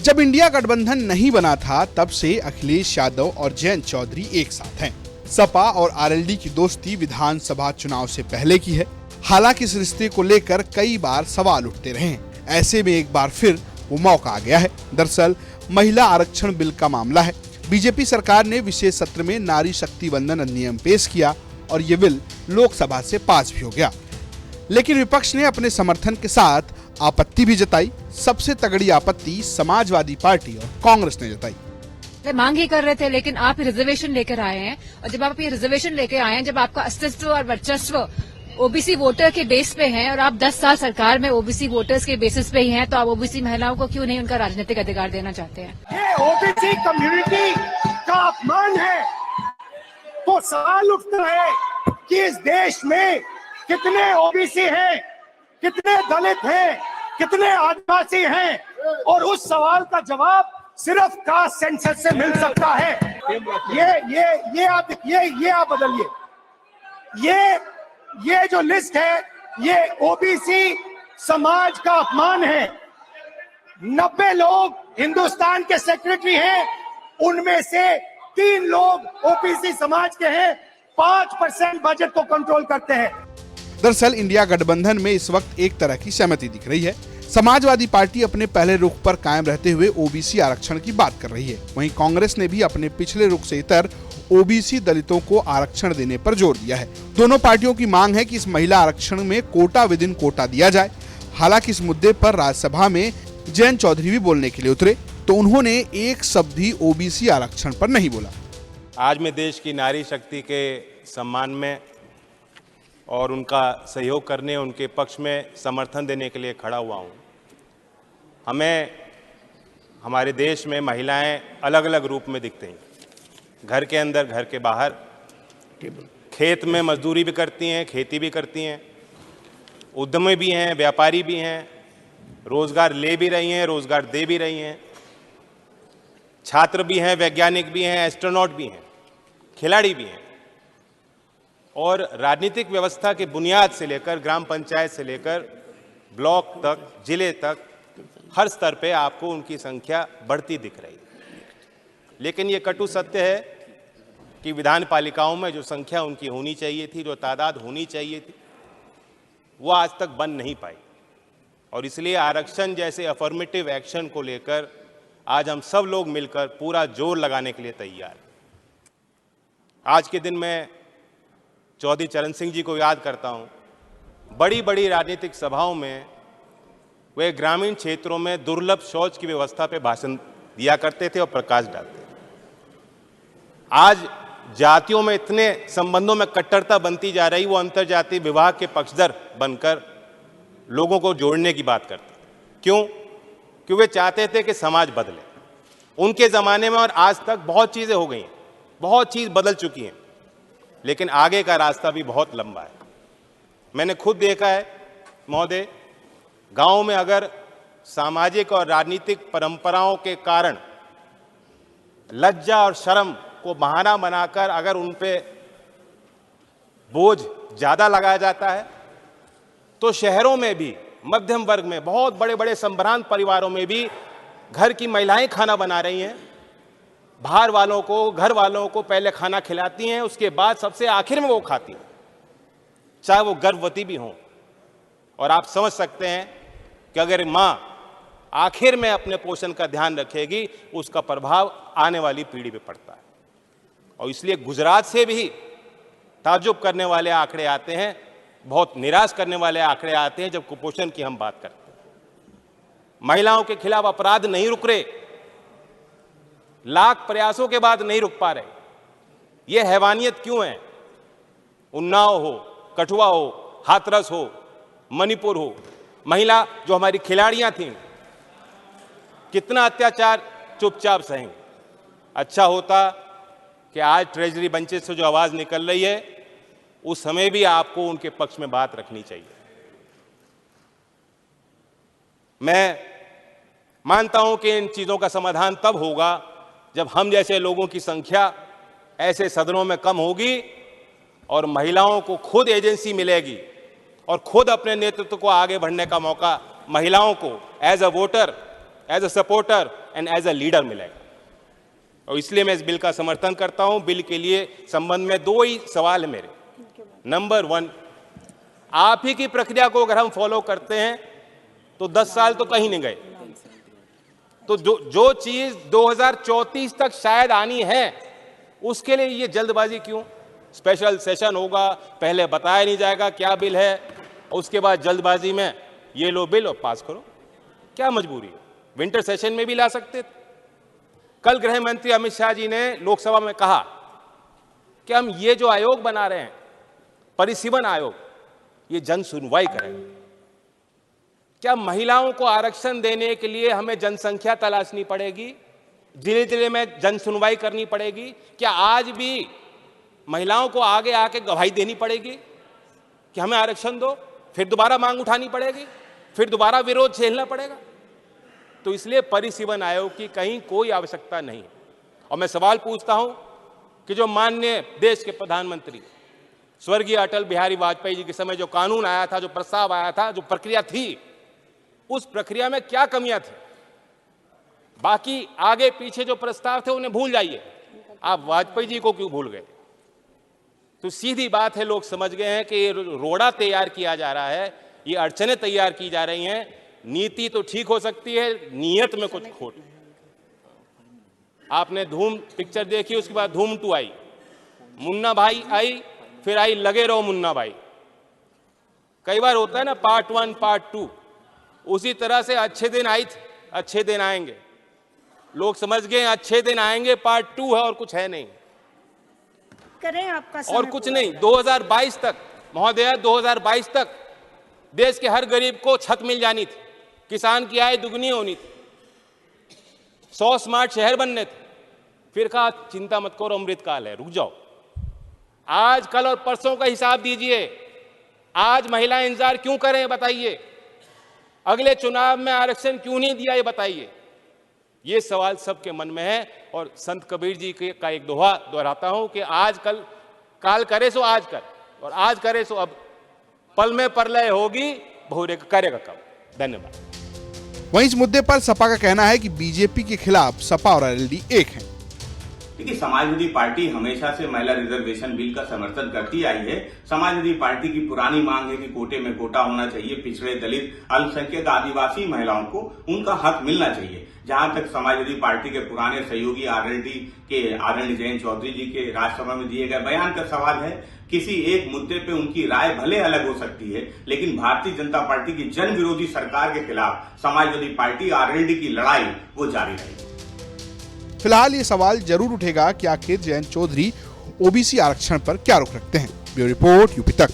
जब इंडिया गठबंधन नहीं बना था तब से अखिलेश यादव और जयंत चौधरी एक साथ हैं। सपा और आरएलडी की दोस्ती विधानसभा चुनाव से पहले की है। हालांकि इस रिश्ते को लेकर कई बार सवाल उठते रहे हैं। ऐसे में एक बार फिर वो मौका आ गया है। दरअसल महिला आरक्षण बिल का मामला है। बीजेपी सरकार ने विशेष सत्र में नारी शक्ति वंदन अधिनियम पेश किया और ये बिल लोकसभा से पास भी हो गया, लेकिन विपक्ष ने अपने समर्थन के साथ आपत्ति भी जताई। सबसे तगड़ी आपत्ति समाजवादी पार्टी और कांग्रेस ने जताई। मांग ही कर रहे थे, लेकिन आप रिजर्वेशन लेकर आए हैं, और जब आप ये रिजर्वेशन लेकर आए हैं, जब आपका अस्तित्व और वर्चस्व ओबीसी वोटर के बेस पे है और आप 10 साल सरकार में ओबीसी वोटर्स के बेसिस पे ही हैं, तो आप ओबीसी महिलाओं को क्यों नहीं उनका राजनीतिक अधिकार देना चाहते हैं? ये ओबीसी कम्युनिटी का अपमान है। तो सवाल उठता है कि इस देश में कितने ओबीसी हैं, कितने दलित हैं, कितने आदिवासी हैं, और उस सवाल का जवाब सिर्फ कास्ट सेंसस से मिल सकता है। ये आप बदलिए। ये जो लिस्ट है, ये ओबीसी समाज का अपमान है। 90 लोग हिंदुस्तान के सेक्रेटरी हैं, उनमें से 3 लोग ओबीसी समाज के हैं। 5% बजट को कंट्रोल करते हैं। दरअसल इंडिया गठबंधन में इस वक्त एक तरह की सहमति दिख रही है। समाजवादी पार्टी अपने पहले रुख पर कायम रहते हुए ओबीसी आरक्षण की बात कर रही है। वहीं कांग्रेस ने भी अपने पिछले रुख से इतर ओबीसी दलितों को आरक्षण देने पर जोर दिया है। दोनों पार्टियों की मांग है कि इस महिला आरक्षण में कोटा विद इन कोटा दिया जाए। हालांकि इस मुद्दे पर राज्यसभा में जयंत चौधरी भी बोलने के लिए उतरे, तो उन्होंने एक शब्द भी ओबीसी आरक्षण पर नहीं बोला। आज मैं देश की नारी शक्ति के सम्मान में और उनका सहयोग करने, उनके पक्ष में समर्थन देने के लिए खड़ा हुआ हूँ। हमारे देश में महिलाएं अलग अलग रूप में दिखती हैं, घर के अंदर, घर के बाहर। खेत में मजदूरी भी करती हैं, खेती भी करती हैं, उद्यमी भी हैं, व्यापारी भी हैं, रोजगार ले भी रही हैं, रोजगार दे भी रही हैं, छात्र भी हैं, वैज्ञानिक भी हैं, एस्ट्रोनॉट भी हैं, खिलाड़ी भी हैं। और राजनीतिक व्यवस्था के बुनियाद से लेकर ग्राम पंचायत से लेकर ब्लॉक तक, जिले तक, हर स्तर पे आपको उनकी संख्या बढ़ती दिख रही है। लेकिन ये कटु सत्य है कि विधान पालिकाओं में जो संख्या उनकी होनी चाहिए थी, जो तादाद होनी चाहिए थी, वो आज तक बन नहीं पाई। और इसलिए आरक्षण जैसे अफर्मेटिव एक्शन को लेकर आज हम सब लोग मिलकर पूरा जोर लगाने के लिए तैयार हैं। आज के दिन मैं चौधरी चरण सिंह जी को याद करता हूं। बड़ी बड़ी राजनीतिक सभाओं में वे ग्रामीण क्षेत्रों में दुर्लभ शौच की व्यवस्था पे भाषण दिया करते थे और प्रकाश डालते थे। आज जातियों में इतने संबंधों में कट्टरता बनती जा रही, वो अंतर्जातीय विवाह के पक्षधर बनकर लोगों को जोड़ने की बात करते थे। क्यों? क्योंकि वे चाहते थे कि समाज बदले। उनके ज़माने में और आज तक बहुत चीज़ें हो गई हैं, बहुत चीज़ बदल चुकी हैं, लेकिन आगे का रास्ता भी बहुत लंबा है। मैंने खुद देखा है महोदय, गांव में अगर सामाजिक और राजनीतिक परंपराओं के कारण लज्जा और शर्म को बहाना बनाकर अगर उन पे बोझ ज़्यादा लगाया जाता है, तो शहरों में भी, मध्यम वर्ग में, बहुत बड़े बड़े संभ्रांत परिवारों में भी घर की महिलाएं खाना बना रही हैं। बाहर वालों को, घर वालों को पहले खाना खिलाती हैं, उसके बाद सबसे आखिर में वो खाती हैं, चाहे वो गर्भवती भी हों। और आप समझ सकते हैं कि अगर माँ आखिर में अपने पोषण का ध्यान रखेगी, उसका प्रभाव आने वाली पीढ़ी पे पड़ता है। और इसलिए गुजरात से भी ताज्जुब करने वाले आंकड़े आते हैं, बहुत निराश करने वाले आंकड़े आते हैं जब कुपोषण की हम बात करते हैं। महिलाओं के खिलाफ अपराध नहीं रुक रहे, लाख प्रयासों के बाद नहीं रुक पा रहे। ये हैवानियत क्यों है? उन्नाव हो, कठुआ हो, हाथरस हो, मणिपुर हो, महिला जो हमारी खिलाड़ियां थीं, कितना अत्याचार चुपचाप सहेंगे। अच्छा होता कि आज ट्रेजरी बेंचेस से जो आवाज निकल रही है, उस समय भी आपको उनके पक्ष में बात रखनी चाहिए। मैं मानता हूं कि इन चीजों का समाधान तब होगा जब हम जैसे लोगों की संख्या ऐसे सदनों में कम होगी और महिलाओं को खुद एजेंसी मिलेगी और खुद अपने नेतृत्व को आगे बढ़ने का मौका महिलाओं को as a voter as a supporter and as a leader मिलेगा। और इसलिए मैं इस बिल का समर्थन करता हूं। बिल के लिए संबंध में 2 ही सवाल है मेरे। नंबर 1, आप ही की प्रक्रिया को अगर हम फॉलो करते हैं तो 10 साल तो कहीं नहीं गए। तो जो चीज 2034 तक शायद आनी है, उसके लिए ये जल्दबाजी क्यों? स्पेशल सेशन होगा, पहले बताया नहीं जाएगा क्या बिल है, उसके बाद जल्दबाजी में ये लो बिल और पास करो। क्या मजबूरी है? विंटर सेशन में भी ला सकते थे। कल गृह मंत्री अमित शाह जी ने लोकसभा में कहा कि हम ये जो आयोग बना रहे हैं, परिसीमन आयोग, ये जन सुनवाई करेंगे। क्या महिलाओं को आरक्षण देने के लिए हमें जनसंख्या तलाशनी पड़ेगी? जिले जिले में जन सुनवाई करनी पड़ेगी? क्या आज भी महिलाओं को आगे आके गवाही देनी पड़ेगी कि हमें आरक्षण दो? फिर दोबारा मांग उठानी पड़ेगी, फिर दोबारा विरोध झेलना पड़ेगा। तो इसलिए परिसीमन आयोग की कहीं कोई आवश्यकता नहीं है। और मैं सवाल पूछता हूं कि जो माननीय देश के प्रधानमंत्री स्वर्गीय अटल बिहारी वाजपेयी जी के समय जो कानून आया था, जो प्रस्ताव आया था, जो प्रक्रिया थी, उस प्रक्रिया में क्या कमियां थी? बाकी आगे पीछे जो प्रस्ताव थे उन्हें भूल जाइए, आप वाजपेयी जी को क्यों भूल गए? तो सीधी बात है, लोग समझ गए हैं कि ये रोड़ा तैयार किया जा रहा है, ये अड़चनें तैयार की जा रही हैं। नीति तो ठीक हो सकती है, नीयत में कुछ खोट। आपने धूम पिक्चर देखी, उसके बाद धूम 2 आई, मुन्ना भाई आई, फिर आई लगे रहो मुन्ना भाई। कई बार होता है ना, पार्ट 1 पार्ट 2, उसी तरह से अच्छे दिन आई थे, अच्छे दिन आएंगे। लोग समझ गए अच्छे दिन आएंगे, पार्ट 2 है और कुछ है नहीं, करें आपका और कुछ नहीं। 2022 तक महोदय, 2022 तक देश के हर गरीब को छत मिल जानी थी, किसान की आय दुगनी होनी थी, 100 स्मार्ट शहर बनने थे। फिर कहा चिंता मत करो, अमृतकाल है, रुक जाओ। आज कल और परसों का हिसाब दीजिए। आज महिलाएं इंतजार क्यों करें बताइए? अगले चुनाव में आरक्षण क्यों नहीं दिया ये बताइए? ये सवाल सबके मन में है। और संत कबीर जी का एक दोहा दोहराता हूं कि आज कल काल करे सो आज कर, और आज करे सो अब, पल में प्रलय होगी, बहुरे करेगा कब। धन्यवाद। वहीं इस मुद्दे पर सपा का कहना है कि बीजेपी के खिलाफ सपा और आरएलडी एक हैं। देखिए, समाजवादी पार्टी हमेशा से महिला रिजर्वेशन बिल का समर्थन करती आई है। समाजवादी पार्टी की पुरानी मांग है कि कोटे में कोटा होना चाहिए, पिछड़े, दलित, अल्पसंख्यक, आदिवासी महिलाओं को उनका हक मिलना चाहिए। जहां तक समाजवादी पार्टी के पुराने सहयोगी आरएलडी के आदरणीय जयंत चौधरी जी के राज्यसभा में दिए गए बयान का सवाल है, किसी एक मुद्दे पे उनकी राय भले अलग हो सकती है, लेकिन भारतीय जनता पार्टी की जन विरोधी सरकार के खिलाफ समाजवादी पार्टी आरएलडी की लड़ाई वो जारी रहेगी। फिलहाल ये सवाल जरूर उठेगा कि आखिर जयंत चौधरी ओबीसी आरक्षण पर क्या रुख रखते हैं। ब्यूरो रिपोर्ट, यूपी तक।